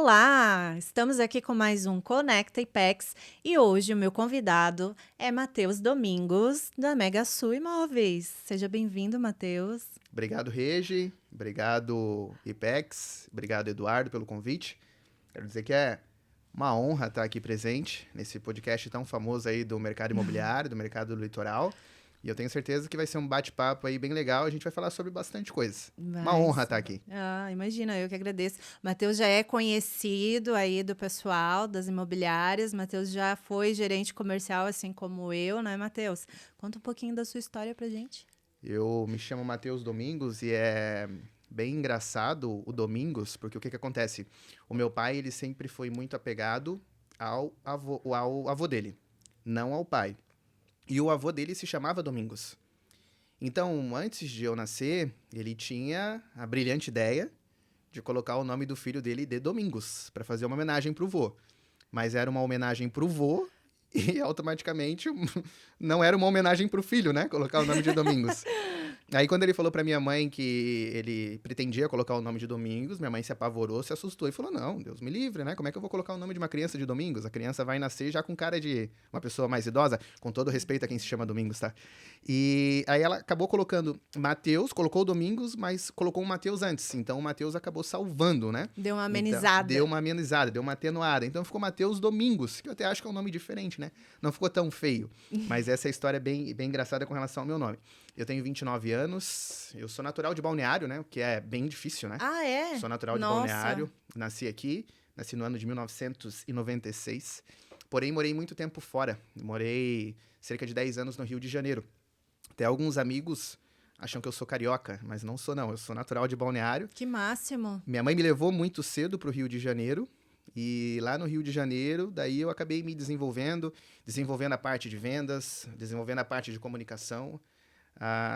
Olá! Estamos aqui com mais um Conecta Ipex e hoje o meu convidado é Matheus Domingos, da Mega Sul Imóveis. Seja bem-vindo, Matheus. Obrigado, Regi. Obrigado, Ipex. Obrigado, Eduardo, pelo convite. Quero dizer que é uma honra estar aqui presente nesse podcast tão famoso aí do mercado imobiliário, do mercado do litoral. E eu tenho certeza que vai ser um bate-papo aí bem legal. A gente vai falar sobre bastante coisa. Uma honra estar aqui. Imagina, eu que agradeço. Matheus já é conhecido aí do pessoal das imobiliárias. Matheus já foi gerente comercial, assim como eu, né, Matheus? Conta um pouquinho da sua história pra gente. Eu me chamo Matheus Domingos e é bem engraçado o Domingos, porque o que acontece? O meu pai, ele sempre foi muito apegado ao avô dele, não ao pai. E o avô dele se chamava Domingos. Então, antes de eu nascer, ele tinha a brilhante ideia de colocar o nome do filho dele de Domingos, para fazer uma homenagem pro vô. Mas era uma homenagem pro vô e automaticamente não era uma homenagem pro filho, né? Colocar o nome de Domingos. Aí quando ele falou pra minha mãe que ele pretendia colocar o nome de Domingos, minha mãe se apavorou, se assustou e falou: não, Deus me livre, né? Como é que eu vou colocar o nome de uma criança de Domingos? A criança vai nascer já com cara de uma pessoa mais idosa, com todo respeito a quem se chama Domingos, tá? E aí ela acabou colocando Mateus, colocou o Domingos, mas colocou o Mateus antes. Então o Mateus acabou salvando, né? Deu uma Então, amenizada. deu uma amenizada, deu uma atenuada. Então ficou Mateus Domingos, que eu até acho que é um nome diferente, né? Não ficou tão feio. Mas essa é a história bem engraçada com relação ao meu nome. Eu tenho 29 anos, eu sou natural de Balneário, né? O que é bem difícil, né? Ah, é? Sou natural de Nossa. Balneário, nasci aqui, nasci no ano de 1996. Porém, morei muito tempo fora. Morei cerca de 10 anos no Rio de Janeiro. Até alguns amigos acham que eu sou carioca, mas não sou não. Eu sou natural de Balneário. Que máximo. Minha mãe me levou muito cedo para o Rio de Janeiro. E lá no Rio de Janeiro, daí eu acabei me desenvolvendo a parte de vendas, desenvolvendo a parte de comunicação.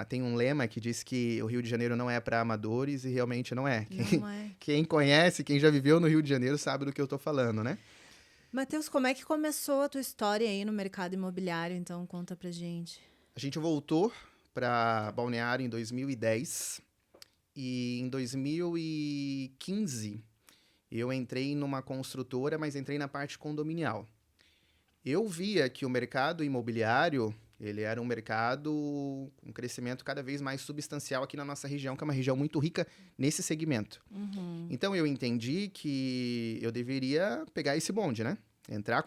Tem um lema que diz que o Rio de Janeiro não é para amadores e realmente não é. Não é. Quem conhece, quem já viveu no Rio de Janeiro sabe do que eu tô falando, né? Matheus, como é que começou a tua história aí no mercado imobiliário? Então, conta pra gente. A gente voltou para Balneário em 2010 e em 2015 eu entrei numa construtora, mas entrei na parte condominial. Eu via que o mercado imobiliário, ele era um mercado com crescimento cada vez mais substancial aqui na nossa região, que é uma região muito rica nesse segmento. Uhum. Então, eu entendi que eu deveria pegar esse bonde, né? Entrar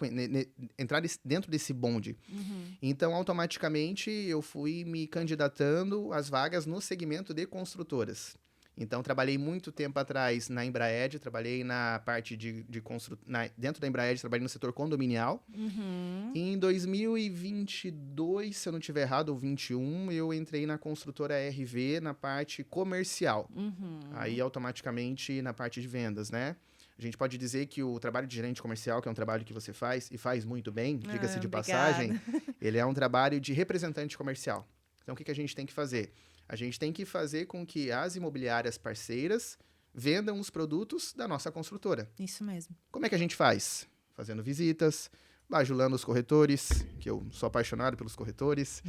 dentro desse bonde. Uhum. Então, automaticamente, eu fui me candidatando às vagas no segmento de construtoras. Então, trabalhei muito tempo atrás na Embraed, trabalhei na parte dentro da Embraed, trabalhei no setor condominial. Uhum. E em 2022, se eu não estiver errado, ou 21, eu entrei na construtora RV na parte comercial. Uhum. Aí, automaticamente, na parte de vendas, né? A gente pode dizer que o trabalho de gerente comercial, que é um trabalho que você faz, e faz muito bem, diga-se de passagem, ele é um trabalho de representante comercial. Então, o que a gente tem que fazer? A gente tem que fazer com que as imobiliárias parceiras vendam os produtos da nossa construtora. Isso mesmo. Como é que a gente faz? Fazendo visitas, bajulando os corretores, que eu sou apaixonado pelos corretores,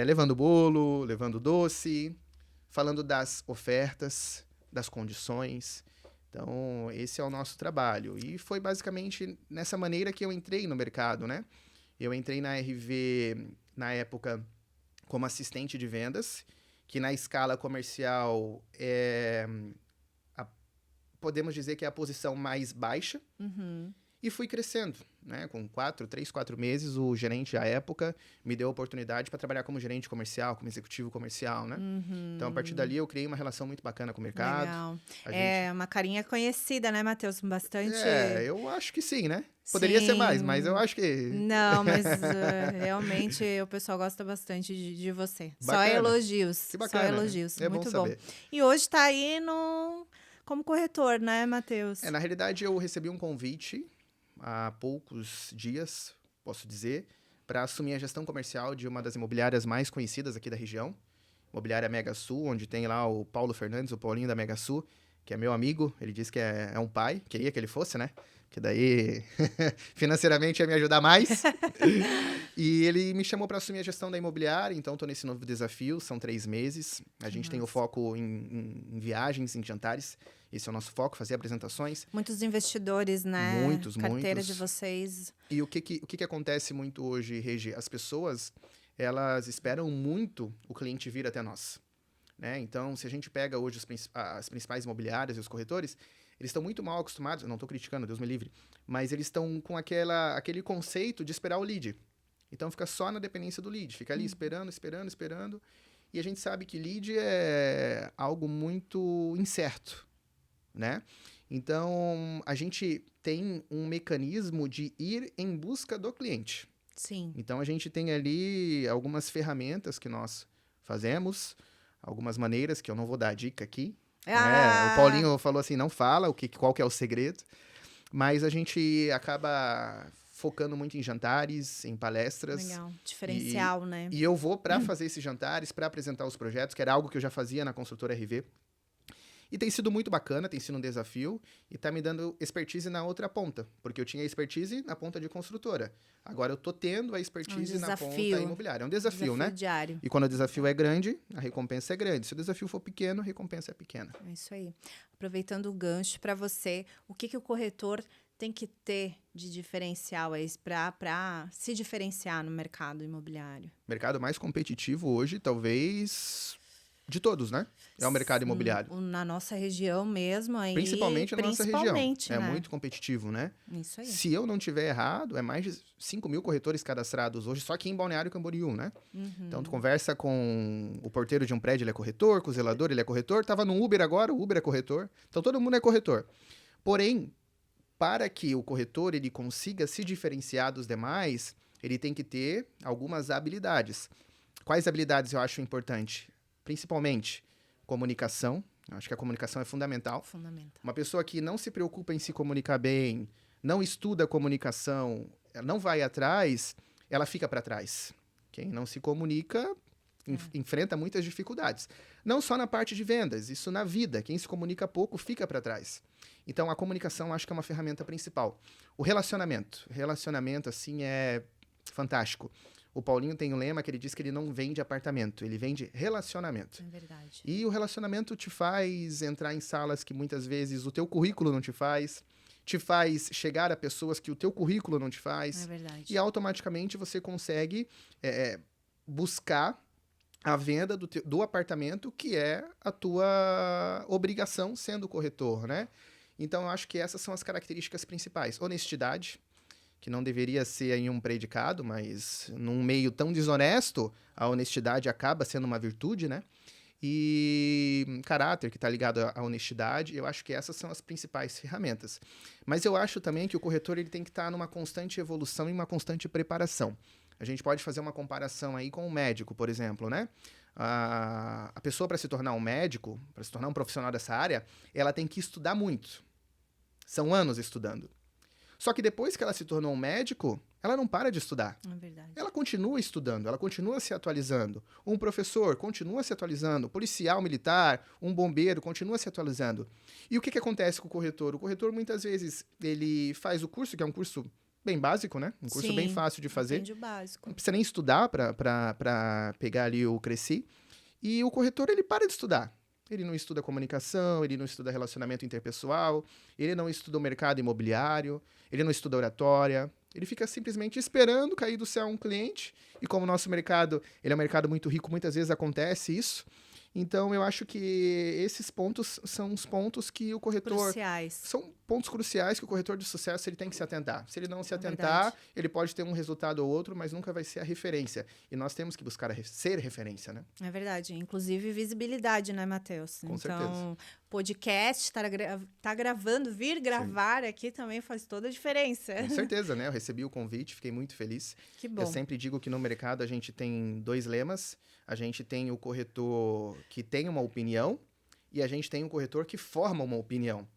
levando bolo, levando doce, falando das ofertas, das condições. Então, esse é o nosso trabalho. E foi basicamente nessa maneira que eu entrei no mercado, né? Eu entrei na RV, na época, como assistente de vendas, que na escala comercial podemos dizer que é a posição mais baixa. Uhum. E fui crescendo, né? Com 4 meses, o gerente, à época, me deu a oportunidade para trabalhar como gerente comercial, como executivo comercial, né? Uhum. Então, a partir dali, eu criei uma relação muito bacana com o mercado. Legal. É uma carinha conhecida, né, Matheus? Bastante... Eu acho que sim, né? Poderia ser mais, mas eu acho que... Não, mas realmente o pessoal gosta bastante de você. Bacana. Só elogios. Que bacana. Só elogios. É Muito bom bom. saber. E hoje tá aí como corretor, né, Matheus? Na realidade, eu recebi um convite há poucos dias, posso dizer, para assumir a gestão comercial de uma das imobiliárias mais conhecidas aqui da região, Imobiliária Mega Sul, onde tem lá o Paulo Fernandes, o Paulinho da Mega Sul, que é meu amigo, ele disse que é um pai, queria que ele fosse, né? Que daí financeiramente ia me ajudar mais. E ele me chamou para assumir a gestão da imobiliária, então estou nesse novo desafio, são 3 meses. A gente tem o foco em viagens, em jantares. Esse é o nosso foco, fazer apresentações. Muitos investidores, né? Muitos. Carteira de vocês. E o que acontece muito hoje, Regi? As pessoas, elas esperam muito o cliente vir até nós. Né? Então, se a gente pega hoje as principais imobiliárias e os corretores, eles estão muito mal acostumados, eu não estou criticando, Deus me livre, mas eles estão com aquele conceito de esperar o lead. Então, fica só na dependência do lead, fica ali esperando, e a gente sabe que lead é algo muito incerto, né? Então, a gente tem um mecanismo de ir em busca do cliente. Sim. Então, a gente tem ali algumas ferramentas que nós fazemos, algumas maneiras que eu não vou dar a dica aqui. O Paulinho falou assim, não fala qual que é o segredo, mas a gente acaba focando muito em jantares, em palestras. Legal, diferencial, né? E eu vou para fazer esses jantares, para apresentar os projetos, que era algo que eu já fazia na construtora RV. E tem sido muito bacana, tem sido um desafio e tá me dando expertise na outra ponta, porque eu tinha expertise na ponta de construtora. Agora eu tô tendo a expertise na ponta imobiliária. É um desafio, né? Diário. E quando o desafio é grande, a recompensa é grande. Se o desafio for pequeno, a recompensa é pequena. É isso aí. Aproveitando o gancho para você, o que o corretor tem que ter de diferencial para se diferenciar no mercado imobiliário? Mercado mais competitivo hoje, talvez, de todos, né? É o mercado imobiliário. Na nossa região mesmo. Aí, principalmente na nossa região. Né? É muito competitivo, né? Isso aí. Se eu não tiver errado, é mais de 5 mil corretores cadastrados hoje, só aqui em Balneário Camboriú, né? Então, tu conversa com o porteiro de um prédio, ele é corretor, com o zelador, ele é corretor. Tava no Uber agora, o Uber é corretor. Então, todo mundo é corretor. Porém, para que o corretor ele consiga se diferenciar dos demais, ele tem que ter algumas habilidades. Quais habilidades eu acho importante? Principalmente comunicação. Eu acho que a comunicação é fundamental. Uma pessoa que não se preocupa em se comunicar bem, não estuda comunicação, não vai atrás, ela fica para trás. Quem não se comunica enfrenta muitas dificuldades. Não só na parte de vendas, isso na vida. Quem se comunica pouco fica para trás. Então, a comunicação acho que é uma ferramenta principal. O relacionamento. Relacionamento, assim, é fantástico. O Paulinho tem um lema que ele diz que ele não vende apartamento, ele vende relacionamento. É verdade. E o relacionamento te faz entrar em salas que muitas vezes o teu currículo não te faz chegar a pessoas que o teu currículo não te faz. É verdade. E automaticamente você consegue buscar a venda do apartamento, que é a tua obrigação sendo corretor, né? Então, eu acho que essas são as características principais. Honestidade, que não deveria ser aí um predicado, mas num meio tão desonesto, a honestidade acaba sendo uma virtude, né? E caráter, que está ligado à honestidade, eu acho que essas são as principais ferramentas. Mas eu acho também que o corretor ele tem que estar numa constante evolução e uma constante preparação. A gente pode fazer uma comparação aí com o médico, por exemplo, né? A pessoa, para se tornar um médico, para se tornar um profissional dessa área, ela tem que estudar muito. São anos estudando. Só que depois que ela se tornou um médico, ela não para de estudar. É verdade. Ela continua estudando, ela continua se atualizando. Um professor continua se atualizando. Um policial militar, um bombeiro continua se atualizando. E o que acontece com o corretor? O corretor, muitas vezes, ele faz o curso, que é um curso bem básico, né? Um curso bem fácil de fazer. O básico. Não precisa nem estudar para pegar ali o Cresci. E o corretor, ele para de estudar. Ele não estuda comunicação, ele não estuda relacionamento interpessoal, ele não estuda o mercado imobiliário, ele não estuda oratória. Ele fica simplesmente esperando cair do céu um cliente. E como o nosso mercado ele é um mercado muito rico, muitas vezes acontece isso. Então, eu acho que esses pontos são os pontos que o corretor... Cruciais. São pontos cruciais que o corretor de sucesso ele tem que se atentar. Se ele não se atentar, ele pode ter um resultado ou outro, mas nunca vai ser a referência. E nós temos que buscar ser referência, né? É verdade. Inclusive, visibilidade, né, Matheus? Com certeza. Podcast, tá gravando, vir gravar aqui também faz toda a diferença. Com certeza, né? Eu recebi o convite, fiquei muito feliz. Que bom. Eu sempre digo que no mercado a gente tem 2 lemas. A gente tem o corretor que tem uma opinião e a gente tem o corretor que forma uma opinião.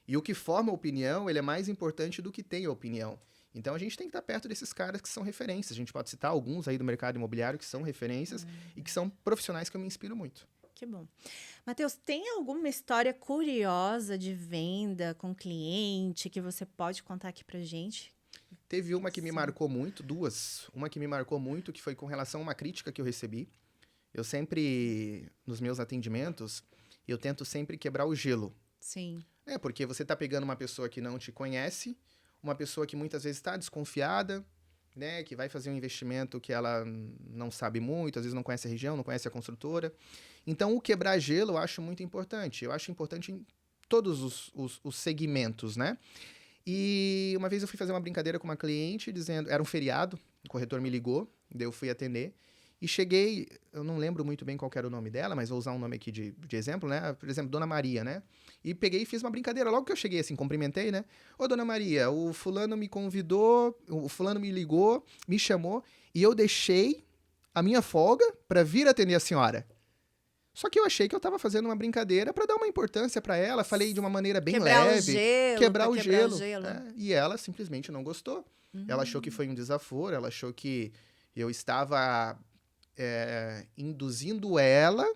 E o que forma a opinião, ele é mais importante do que tem a opinião. Então, a gente tem que estar perto desses caras que são referências. A gente pode citar alguns aí do mercado imobiliário que são referências e que são profissionais que eu me inspiro muito. Que bom. Matheus, tem alguma história curiosa de venda com cliente que você pode contar aqui pra gente? Teve uma que me Sim. marcou muito, duas. Uma que me marcou muito, que foi com relação a uma crítica que eu recebi. Eu sempre, nos meus atendimentos, eu tento sempre quebrar o gelo. Sim. Porque você tá pegando uma pessoa que não te conhece, uma pessoa que muitas vezes está desconfiada, né? Que vai fazer um investimento que ela não sabe muito, às vezes não conhece a região, não conhece a construtora. Então, o quebrar gelo eu acho muito importante. Eu acho importante em todos os segmentos, né? E uma vez eu fui fazer uma brincadeira com uma cliente, dizendo... Era um feriado, o corretor me ligou, daí eu fui atender. E cheguei, eu não lembro muito bem qual era o nome dela, mas vou usar um nome aqui de exemplo, né? Por exemplo, Dona Maria, né? E peguei e fiz uma brincadeira. Logo que eu cheguei, assim, cumprimentei, né? Ô, Dona Maria, o fulano me convidou, o fulano me ligou, me chamou, e eu deixei a minha folga para vir atender a senhora. Só que eu achei que eu tava fazendo uma brincadeira para dar uma importância para ela. Falei de uma maneira bem leve. Quebrar o gelo. E ela simplesmente não gostou. Ela achou que foi um desaforo, ela achou que eu estava induzindo ela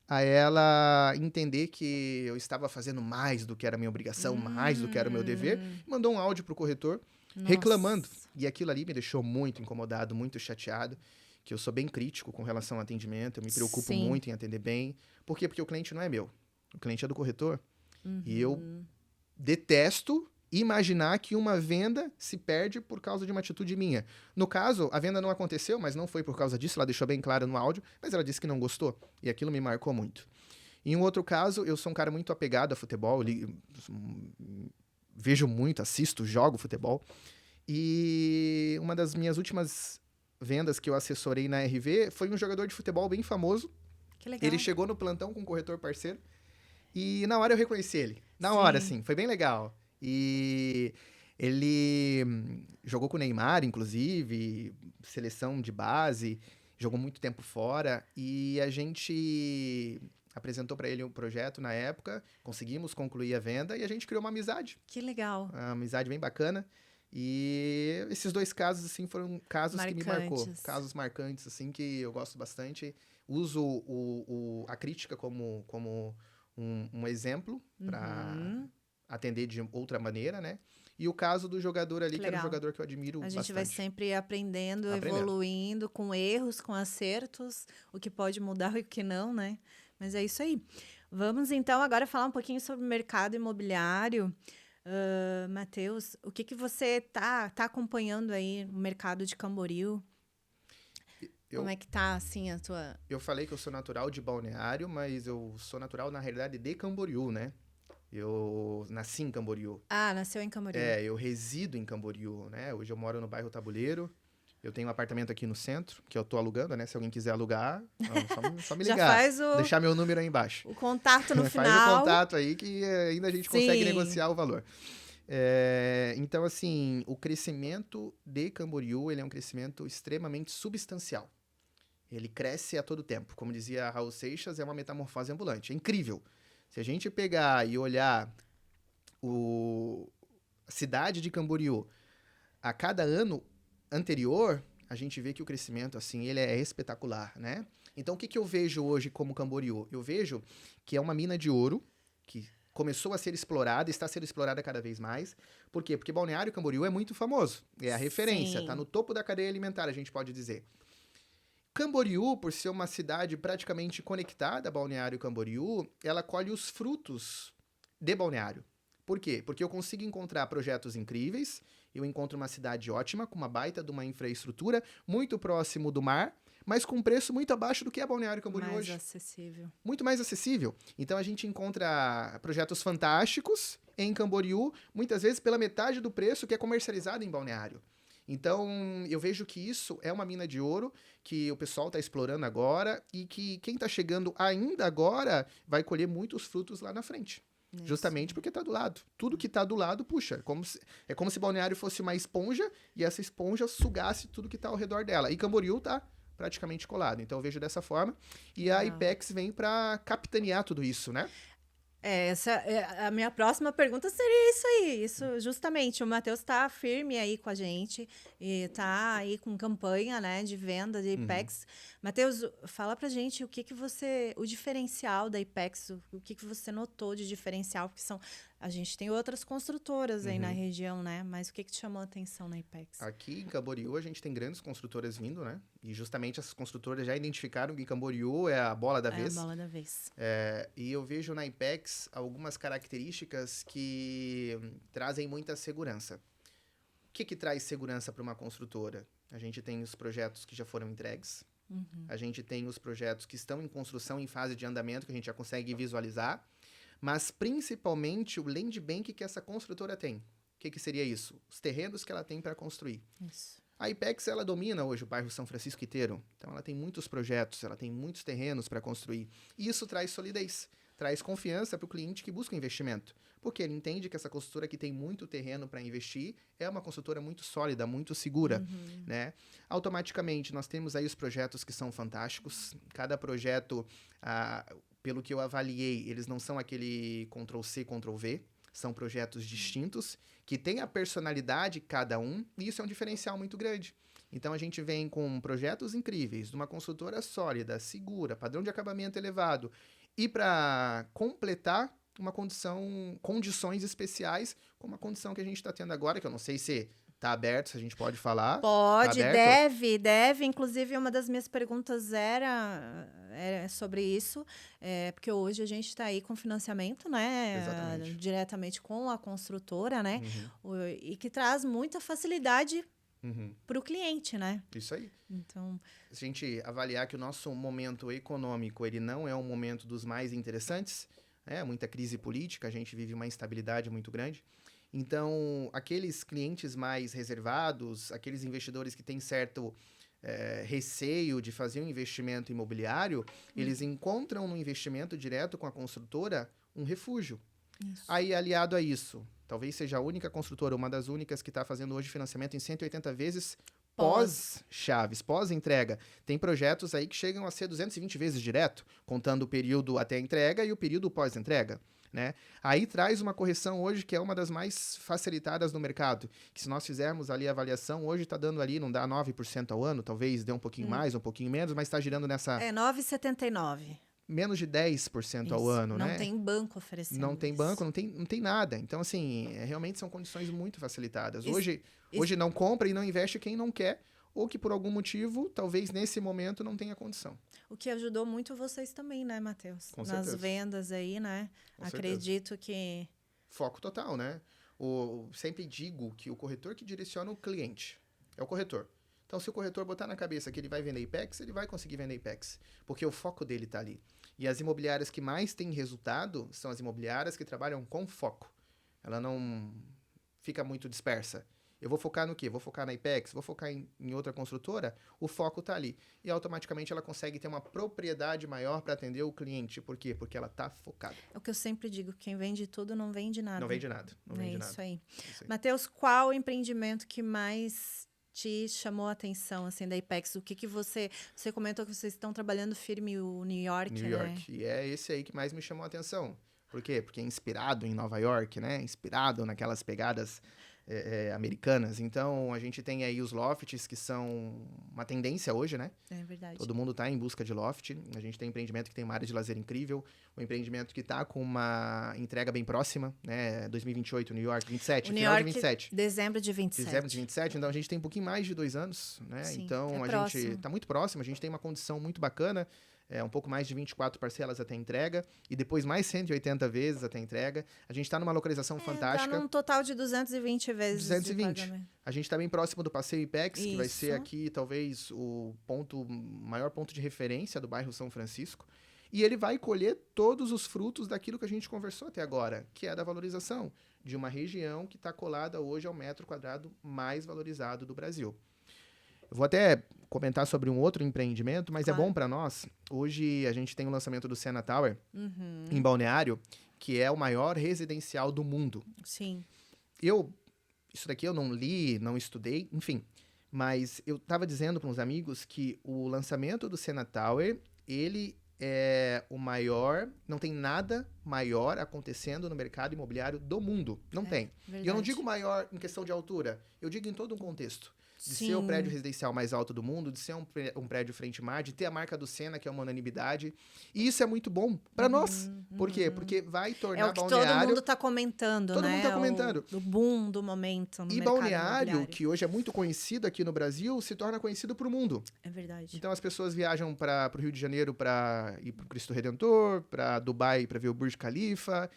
a ela entender que eu estava fazendo mais do que era minha obrigação, mais do que era o meu dever. Mandou um áudio pro corretor reclamando. E aquilo ali me deixou muito incomodado, muito chateado. Que eu sou bem crítico com relação ao atendimento, eu me preocupo muito em atender bem. Por quê? Porque o cliente não é meu, o cliente é do corretor. E eu detesto imaginar que uma venda se perde por causa de uma atitude minha. No caso, a venda não aconteceu, mas não foi por causa disso, ela deixou bem claro no áudio, mas ela disse que não gostou, e aquilo me marcou muito. Em um outro caso, eu sou um cara muito apegado a futebol, vejo muito, assisto, jogo futebol, e uma das minhas últimas vendas que eu assessorei na RV foi um jogador de futebol bem famoso. Que legal. Ele chegou no plantão com um corretor parceiro e na hora eu reconheci ele. Na hora, assim, foi bem legal. E ele jogou com o Neymar, inclusive, seleção de base, jogou muito tempo fora e a gente apresentou para ele um projeto na época, conseguimos concluir a venda e a gente criou uma amizade. Que legal. Uma amizade bem bacana. E esses dois casos, assim, foram casos marcantes. Que me marcou. Casos marcantes, assim, que eu gosto bastante. Uso a crítica como um exemplo para atender de outra maneira, né? E o caso do jogador ali, que era um jogador que eu admiro bastante. A gente vai sempre aprendendo, evoluindo, com erros, com acertos, o que pode mudar e o que não, né? Mas é isso aí. Vamos, então, agora falar um pouquinho sobre o mercado imobiliário. Matheus, o que você tá acompanhando aí no mercado de Camboriú? Como é que tá, assim, a tua... Eu falei que eu sou natural de Balneário, mas eu sou natural, na realidade, de Camboriú, né? Eu nasci em Camboriú. Ah, nasceu em Camboriú. Eu resido em Camboriú, né? Hoje eu moro no bairro Tabuleiro. Eu tenho um apartamento aqui no centro, que eu tô alugando, né? Se alguém quiser alugar, só me ligar. Já faz deixar meu número aí embaixo. O contato no final. Faz o contato aí que ainda a gente consegue negociar o valor. Então, assim, o crescimento de Camboriú, ele é um crescimento extremamente substancial. Ele cresce a todo tempo. Como dizia Raul Seixas, é uma metamorfose ambulante. É incrível. Se a gente pegar e olhar a cidade de Camboriú, a cada ano anterior, a gente vê que o crescimento, assim, ele é espetacular, né? Então, o que eu vejo hoje como Camboriú? Eu vejo que é uma mina de ouro, que começou a ser explorada, está sendo explorada cada vez mais. Por quê? Porque Balneário Camboriú é muito famoso. É a referência, está no topo da cadeia alimentar, a gente pode dizer. Camboriú, por ser uma cidade praticamente conectada a Balneário Camboriú, ela colhe os frutos de Balneário. Por quê? Porque eu consigo encontrar projetos incríveis, eu encontro uma cidade ótima, com uma baita de uma infraestrutura, muito próximo do mar, mas com um preço muito abaixo do que é Balneário Camboriú hoje. Mais acessível. Muito mais acessível. Então, a gente encontra projetos fantásticos em Camboriú, muitas vezes pela metade do preço que é comercializado em Balneário. Então, eu vejo que isso é uma mina de ouro que o pessoal está explorando agora e que quem está chegando ainda agora vai colher muitos frutos lá na frente. Isso. Justamente porque está do lado. Tudo que está do lado, puxa. É como se Balneário fosse uma esponja e essa esponja sugasse tudo que está ao redor dela. E Camboriú está praticamente colado. Então, eu vejo dessa forma. E a IPEX vem para capitanear tudo isso, né? A minha próxima pergunta seria isso aí. Isso, justamente, o Matheus está firme aí com a gente e está aí com campanha, né, de venda de IPEX. Matheus, fala pra gente o diferencial da IPEX, o que você notou de diferencial, porque a gente tem outras construtoras aí na região, né? Mas o que te chamou a atenção na IPEX? Aqui em Camboriú, a gente tem grandes construtoras vindo, né? E justamente essas construtoras já identificaram que Camboriú é a bola da vez. É a bola da vez. E eu vejo na IPEX algumas características que trazem muita segurança. O que traz segurança para uma construtora? A gente tem os projetos que já foram entregues. A gente tem os projetos que estão em construção, em fase de andamento, que a gente já consegue visualizar. Mas, principalmente, o land bank que essa construtora tem. O que seria isso? Os terrenos que ela tem para construir. Isso. A IPEX, ela domina hoje o bairro São Francisco inteiro. Então, ela tem muitos projetos, ela tem muitos terrenos para construir. E isso traz solidez, traz confiança para o cliente que busca investimento. Porque ele entende que essa construtora que tem muito terreno para investir é uma construtora muito sólida, muito segura, né? Automaticamente, nós temos aí os projetos que são fantásticos. Cada projeto, pelo que eu avaliei, eles não são aquele Ctrl+C, Ctrl+V. São projetos distintos, que têm a personalidade cada um, e isso é um diferencial muito grande. Então, a gente vem com projetos incríveis, de uma construtora sólida, segura, padrão de acabamento elevado, e para completar condições especiais, como a condição que a gente está tendo agora, que eu não sei se está aberto, se a gente pode falar. Pode, tá aberto? deve. Inclusive, uma das minhas perguntas era sobre isso, porque hoje a gente está aí com financiamento, né? Exatamente. Diretamente com a construtora, né? E que traz muita facilidade para o cliente, né? Isso aí. Então, se a gente avaliar que o nosso momento econômico ele não é um momento dos mais interessantes, muita crise política, a gente vive uma instabilidade muito grande. Então, aqueles clientes mais reservados, aqueles investidores que têm certo receio de fazer um investimento imobiliário, eles encontram no investimento direto com a construtora um refúgio. isso. Aí, aliado a isso, talvez seja a única construtora, uma das únicas que está fazendo hoje financiamento em 180 vezes pós-chaves, pós-entrega. Tem projetos aí que chegam a ser 220 vezes direto, contando o período até a entrega e o período pós-entrega. Né? Aí traz uma correção hoje que é uma das mais facilitadas no mercado, que se nós fizermos ali a avaliação, hoje está dando ali, não dá 9% ao ano, talvez dê um pouquinho mais, um pouquinho menos, mas está girando nessa... 9,79. Menos de 10% Isso. ao ano, não né? Tem banco oferecendo Não tem isso. banco, não tem nada. Então, assim, realmente são condições muito facilitadas. Isso. Hoje não compra e não investe quem não quer, ou que por algum motivo, talvez nesse momento, não tenha condição. O que ajudou muito vocês também, né, Matheus? Com Nas certeza. vendas aí, né? Com Acredito certeza. que... Foco total, né? Sempre digo que o corretor que direciona o cliente é o corretor. Então, se o corretor botar na cabeça que ele vai vender IPEX, ele vai conseguir vender IPEX, porque o foco dele está ali. E as imobiliárias que mais têm resultado são as imobiliárias que trabalham com foco. Ela não fica muito dispersa. Eu vou focar no quê? Vou focar na IPEX? Vou focar em outra construtora? O foco está ali. E automaticamente ela consegue ter uma propriedade maior para atender o cliente. Por quê? Porque ela está focada. É o que eu sempre digo, quem vende tudo não vende nada. Não vende nada. Não vende nada. Isso aí. Isso aí. Matheus, qual o empreendimento que mais te chamou a atenção, assim, da IPEX? O que você comentou que vocês estão trabalhando firme o New York, New York. E é esse aí que mais me chamou a atenção. Por quê? Porque é inspirado em Nova York, né? Inspirado naquelas pegadas americanas. Então, a gente tem aí os lofts, que são uma tendência hoje, né? É verdade. Todo mundo está em busca de loft. A gente tem empreendimento que tem uma área de lazer incrível, um empreendimento que está com uma entrega bem próxima, né? 2028, New York, 27, o New final York, de 27. Dezembro de 27. Dezembro de 27, então a gente tem um pouquinho mais de 2 anos, né? Sim, então, a gente está muito próximo, a gente tem uma condição muito bacana, um pouco mais de 24 parcelas até entrega, e depois mais 180 vezes até entrega. A gente está numa localização fantástica. Tá num total de 220 vezes 220. A gente está bem próximo do Passeio IPEX, que vai ser Isso. aqui talvez o maior ponto de referência do bairro São Francisco. E ele vai colher todos os frutos daquilo que a gente conversou até agora, que é da valorização de uma região que está colada hoje ao metro quadrado mais valorizado do Brasil. Eu vou até comentar sobre um outro empreendimento, mas Claro. é bom para nós. Hoje a gente tem o lançamento do Sena Tower em Balneário, que é o maior residencial do mundo. Sim. Isso daqui eu não li, não estudei, enfim. Mas eu estava dizendo para uns amigos que o lançamento do Sena Tower, ele é o maior, não tem nada maior acontecendo no mercado imobiliário do mundo. Não tem. Verdade. E eu não digo maior em questão de altura, eu digo em todo um contexto. De Sim. ser o prédio residencial mais alto do mundo, de ser um prédio frente-mar, de ter a marca do Senna, que é uma unanimidade. E isso é muito bom para nós. Por quê? Porque vai tornar É o que Balneário... todo mundo está comentando, Todo né? mundo tá comentando. O boom do momento no E mercado Balneário, imobiliário. que hoje é muito conhecido aqui no Brasil, se torna conhecido para o mundo. É verdade. Então as pessoas viajam para o Rio de Janeiro para ir para o Cristo Redentor, para Dubai para ver o Burj Khalifa,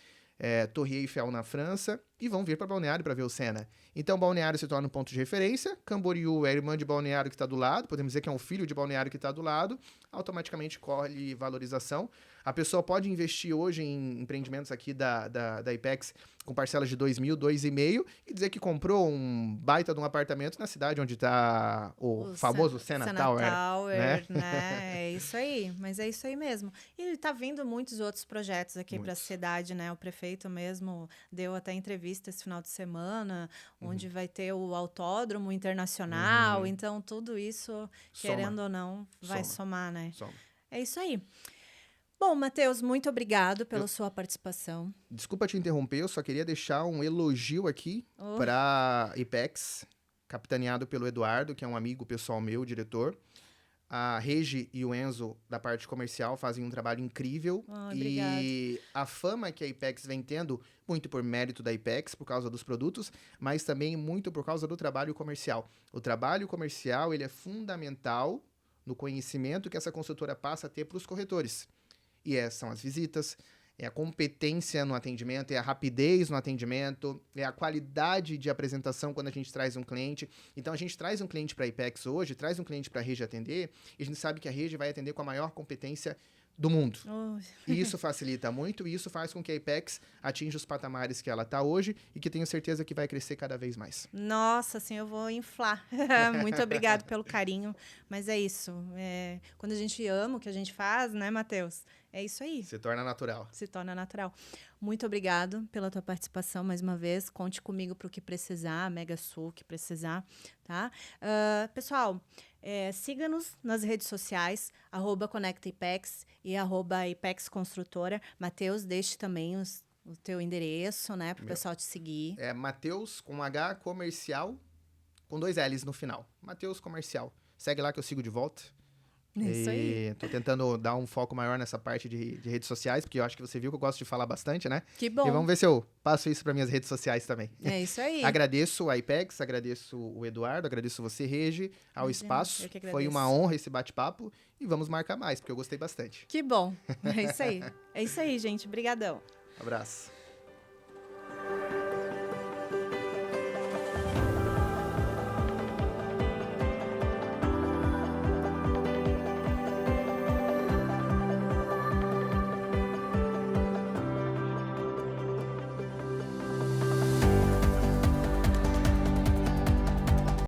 Torre Eiffel na França, e vão vir para Balneário para ver o Senna. Então Balneário se torna um ponto de referência, Camboriú é a irmã de Balneário que está do lado, podemos dizer que é um filho de Balneário que está do lado, automaticamente corre valorização. A pessoa pode investir hoje em empreendimentos aqui da Apex com parcelas de 2 mil, 2,5 e dizer que comprou um baita de um apartamento na cidade onde está o famoso Senna Tower, né? É isso aí, mas é isso aí mesmo. E tá vindo muitos outros projetos aqui para a cidade, né? O prefeito mesmo deu até entrevista esse final de semana, onde vai ter o autódromo internacional, então tudo isso, querendo ou não, vai somar, né? É isso aí. Bom, Matheus, muito obrigado pela sua participação. Desculpa te interromper, eu só queria deixar um elogio aqui para Apex, capitaneado pelo Eduardo, que é um amigo pessoal meu, diretor. A Regi e o Enzo, da parte comercial, fazem um trabalho incrível. E a fama que a Apex vem tendo, muito por mérito da Apex, por causa dos produtos, mas também muito por causa do trabalho comercial. O trabalho comercial, ele é fundamental no conhecimento que essa consultora passa a ter para os corretores. E são as visitas, é a competência no atendimento, é a rapidez no atendimento, é a qualidade de apresentação quando a gente traz um cliente. Então, a gente traz um cliente para a Apex hoje, traz um cliente para a Regi atender, e a gente sabe que a Regi vai atender com a maior competência do mundo. E isso facilita muito, e isso faz com que a Apex atinja os patamares que ela está hoje e que tenho certeza que vai crescer cada vez mais. Nossa, assim, eu vou inflar. Muito obrigado pelo carinho, mas é isso. Quando a gente ama o que a gente faz, né, Matheus? É isso aí. Se torna natural. Se torna natural. Muito obrigado pela tua participação mais uma vez. Conte comigo para o que precisar, Mega Sul, que precisar, tá? Pessoal, siga-nos nas redes sociais, @ConectApex e @Apex Construtora. Matheus, deixe também o teu endereço, né, para o pessoal te seguir. É Matheus com H comercial, com 2 L's no final. Matheus Comercial. Segue lá que eu sigo de volta. Isso aí. Tô tentando dar um foco maior nessa parte de redes sociais, porque eu acho que você viu que eu gosto de falar bastante, né? Que bom. E vamos ver se eu passo isso para minhas redes sociais também. É isso aí. Agradeço a Apex, agradeço o Eduardo, agradeço você, Regi, ao espaço. Eu que agradeço. Foi uma honra esse bate-papo e vamos marcar mais, porque eu gostei bastante. Que bom. É isso aí. É isso aí, gente. Obrigadão. Abraço.